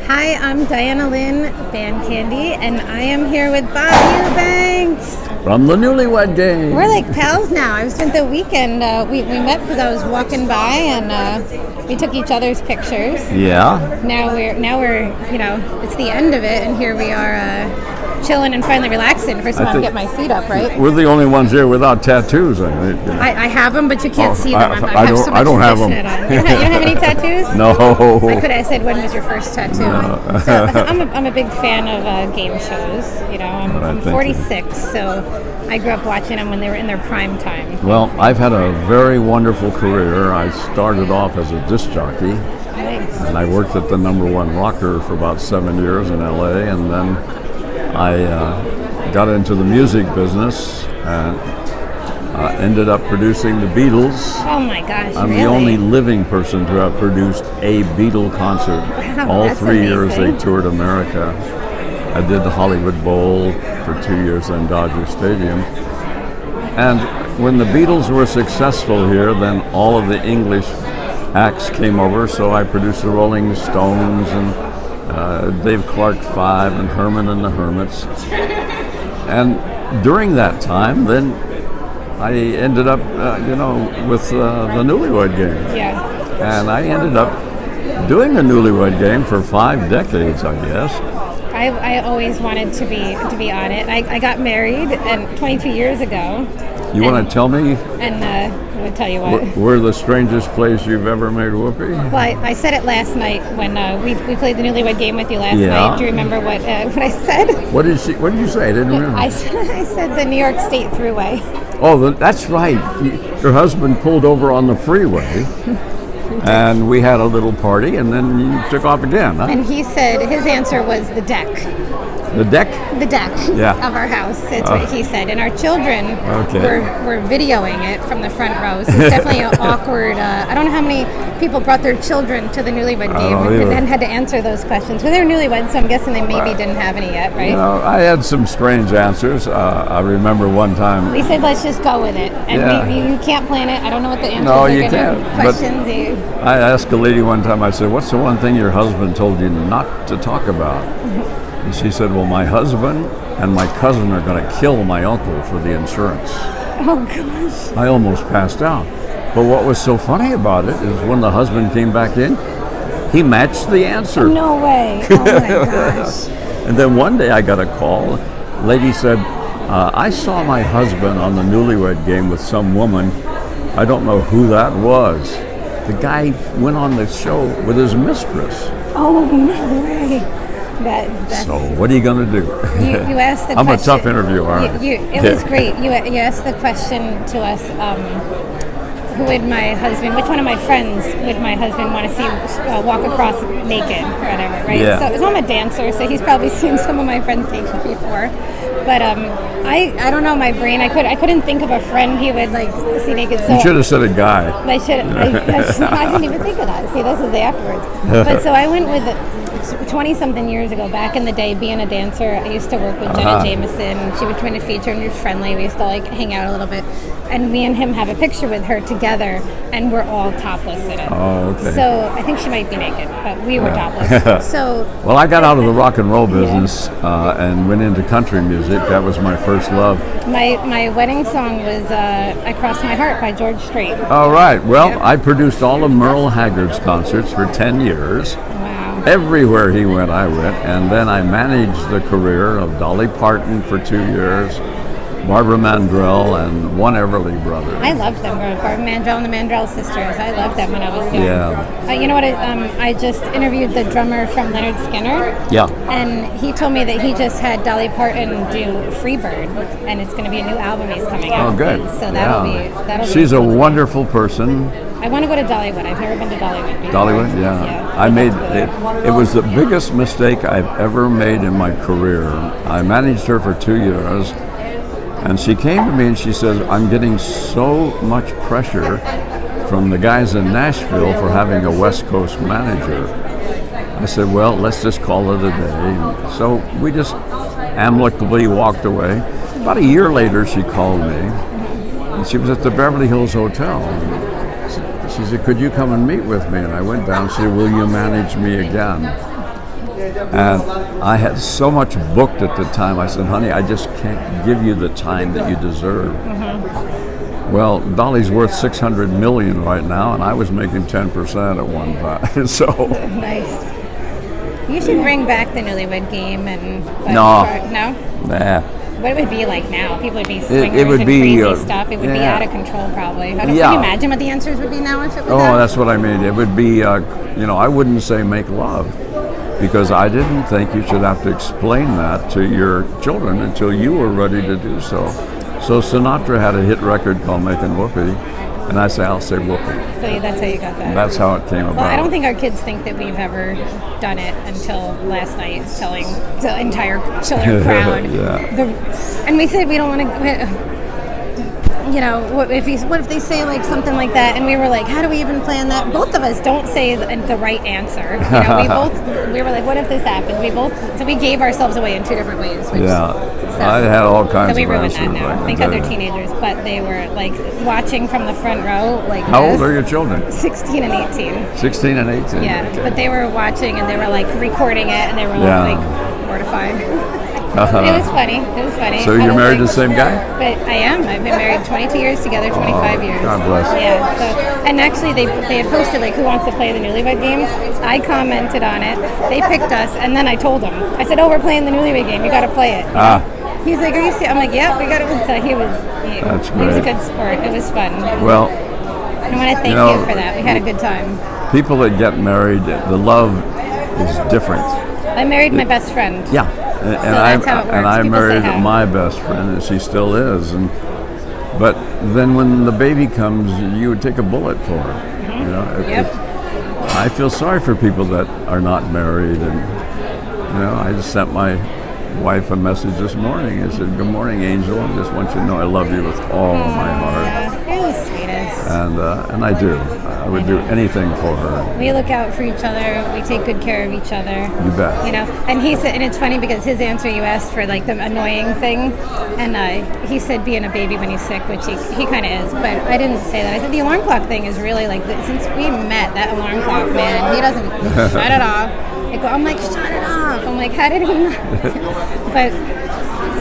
Hi, I'm Diana Lynn Band Candy, and I am here with Bob Eubanks. From the Newlywed Game. We're like pals now. I spent the weekend, we met because I was walking by, and we took each other's pictures. Yeah. Now we're it's the end of it, and here we are chilling and finally relaxing. First of all, get my feet up, right? We're the only ones here without tattoos. I have them, but you can't see them. I don't have them. You don't have any tattoos? No. I could have said, when was your first tattoo? No. So, I'm a big fan of game shows. I'm 46, so I grew up watching them when they were in their prime time. Well, I've had a very wonderful career. I started off as a disc jockey. Nice. And I worked at the #1 rocker for about 7 years in LA, and then I got into the music business and ended up producing the Beatles. Oh my gosh, I'm really? the only living person to have produced a Beatle concert. Wow, All that's 3 years they amazing. toured America. I did the Hollywood Bowl for 2 years, then Dodger Stadium. And when the Beatles were successful here, then all of the English acts came over, so I produced the Rolling Stones and Dave Clark 5 and Herman and the Hermits. And during that time, then I ended up, with the Newlywed Game. Yeah. And I ended up doing the Newlywed Game for 5 decades, I guess. I always wanted to be on it. I got married 22 years ago. You want to tell me? And I would tell you what. Where the strangest place you've ever made whoopee? Well, I said it last night when we played the Newlywed Game with you last Yeah. night. Do you remember what I said? What did you say? I didn't remember. I said the New York State Thruway. Oh, that's right. Your husband pulled over on the freeway, and we had a little party, and then you took off again, huh? And he said his answer was the deck. The deck? The deck Yeah. of our house. That's what he said. And our children were videoing it from the front row. So it's definitely an awkward. I don't know how many people brought their children to the Newlywed Game and then had to answer those questions. Well, they were newlyweds, so I'm guessing they maybe didn't have any yet, right? I had some strange answers. I remember one time. We said, let's just go with it. And you can't plan it. I don't know what the answers are. No, you can't. Questions. I asked a lady one time, I said, what's the one thing your husband told you not to talk about? And she said, well, my husband and my cousin are going to kill my uncle for the insurance. Oh, gosh. I almost passed out. But what was so funny about it is when the husband came back in, he matched the answer. No way. Oh, my gosh. And then one day I got a call. Lady said, I saw my husband on the Newlywed Game with some woman. I don't know who that was. The guy went on the show with his mistress. Oh, no way. So what are you going to do? You asked the question. I'm a tough interviewer, aren't I? It was great. You asked the question to us, which one of my friends would my husband want to see walk across naked or whatever, right? Yeah. So I'm a dancer, so he's probably seen some of my friends naked before. But I don't know, my brain, I couldn't think of a friend he would like see naked. So you should have said a guy. I didn't even think of that. See, this is the afterwards. But so I went with 20-something years ago, back in the day, being a dancer, I used to work with Jenna Jameson. She was trying to feature and she was friendly. We used to like hang out a little bit. And me and him have a picture with her together, and we're all topless in it. Oh, okay. So I think she might be naked, but we were topless. So well, I got out of the rock and roll business and went into country music. That was my first love. My wedding song was "I Crossed My Heart" by George Strait. All right. Well, I produced all of Merle Haggard's concerts for 10 years. Wow. Everywhere he went, I went. And then I managed the career of Dolly Parton for 2 years, Barbara Mandrell, and one Everly Brother. I loved them. Barbara Mandrell and the Mandrell sisters. I loved them when I was young. Yeah. You know what? I just interviewed the drummer from Leonard Skinner. Yeah. And he told me that he just had Dolly Parton do Freebird, and it's going to be a new album he's coming out. Oh, good. So that'll be. She's a wonderful person. I want to go to Dollywood. I've never been to Dollywood before. Dollywood, yeah. I made it. It was the biggest mistake I've ever made in my career. I managed her for 2 years. And she came to me and she said, I'm getting so much pressure from the guys in Nashville for having a West Coast manager. I said, well, let's just call it a day. So we just amicably walked away. About a year later, she called me. And she was at the Beverly Hills Hotel. She said, could you come and meet with me? And I went down. She said, will you manage me again? And I had so much booked at the time. I said, honey, I just can't give you the time that you deserve. Well, Dolly's worth $600 million right now, and I was making 10% at one time. So Nice. You should bring back the Newlywed Game and No. No? nah. What it would be like now? People would be swingers It would and be, crazy stuff. It would be out of control, probably. Can you imagine what the answers would be now if it was that? That's what I mean. It would be, I wouldn't say make love, because I didn't think you should have to explain that to your children until you were ready to do so. So Sinatra had a hit record called Making Whoopee, and I say, I'll say whoopee. So that's how you got that. That's how it came about. Well, I don't think our kids think that we've ever done it until last night, telling the entire chiller crowd. And we said we don't want to. What if they say like something like that, and we were like, how do we even plan that? Both of us don't say the right answer. We were like, what if this happened? So we gave ourselves away in two different ways. I had all kinds of answers. So we ruined that now. Think other teenagers, but they were like watching from the front row. Like, how old are your children? 16 and 18. 16 and 18. Yeah, okay. But they were watching and they were like recording it, and they were like mortified. It was funny. So you're married to the same guy? But I am. I've been married 22 years together, 25 years. God bless. Yeah. So, and actually, they had posted like, who wants to play the Newlywed Game? I commented on it. They picked us, and then I told them. I said, we're playing the Newlywed Game. You got to play it. He's like, are you serious? I'm like, yeah, we got it. So he was a good sport. It was fun. Well, I want to thank you for that. We had a good time. People that get married, the love is different. I married my best friend. Yeah. And I married my best friend, and she still is. But then when the baby comes, you would take a bullet for her. I feel sorry for people that are not married, and I just sent my wife a message this morning. I said, "Good morning, Angel. I just want you to know I love you with all of my heart." You're the sweetest. And I do. I would do anything for her. We look out for each other. We take good care of each other. You bet. And he said, and it's funny because his answer, you asked for like the annoying thing, and he said being a baby when he's sick, which he kind of is, but I didn't say that. I said the alarm clock thing is really like, since we met, that alarm clock, man, he doesn't shut it off. I'm like, shut it off. I'm like, how did he not? But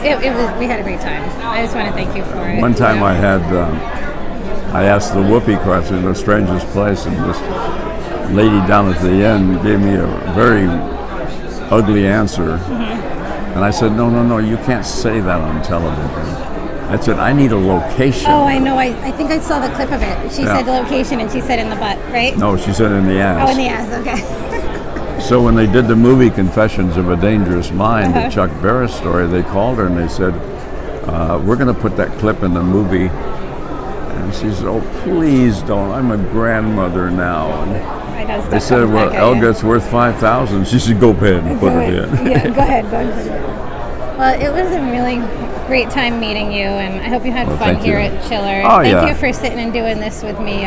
it was, we had a great time. I just want to thank you for it. One time I asked the whoopee question, the strangest place, and this lady down at the end gave me a very ugly answer. And I said, no, you can't say that on television. I said, I need a location. Oh, I know. I think I saw the clip of it. She said the location, and she said in the butt, right? No, she said in the ass. Oh, in the ass, okay. So when they did the movie Confessions of a Dangerous Mind, the Chuck Barris story, they called her and they said, we're going to put that clip in the movie. And she said, oh, please don't. I'm a grandmother now. And they said, well, Elga's worth $5,000. She said, go ahead and put it in. Yeah, go ahead. Well, it was a really great time meeting you, and I hope you had fun here at Chiller. Thank you for sitting and doing this with me.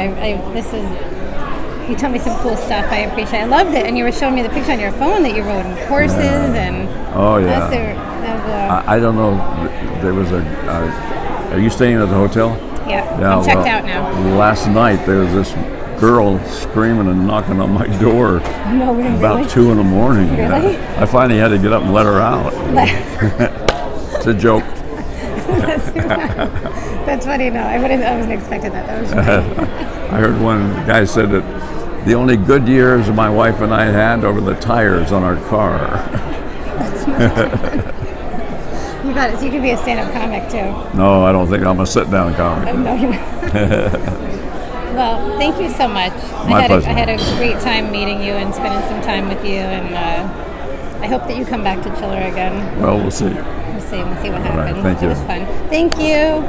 You told me some cool stuff. I appreciate it. I loved it. And you were showing me the picture on your phone that you rode in horses. And I don't know. There was are you staying at the hotel? Yeah, I'm checked out now. Last night there was this girl screaming and knocking on my door about 2 a.m. Really? I finally had to get up and let her out. It's a joke. That's funny. No, I wasn't expecting that. That was funny. I heard one guy said that the only good years my wife and I had over the tires on our car. You got it. So you could be a stand-up comic too. No, I don't think I'm a sit-down comic. No, you're not. Well, thank you so much. My pleasure. I had a great time meeting you and spending some time with you, and I hope that you come back to Chiller again. Well, we'll see. We'll see what happens. All right, thank you. It was fun. Thank you.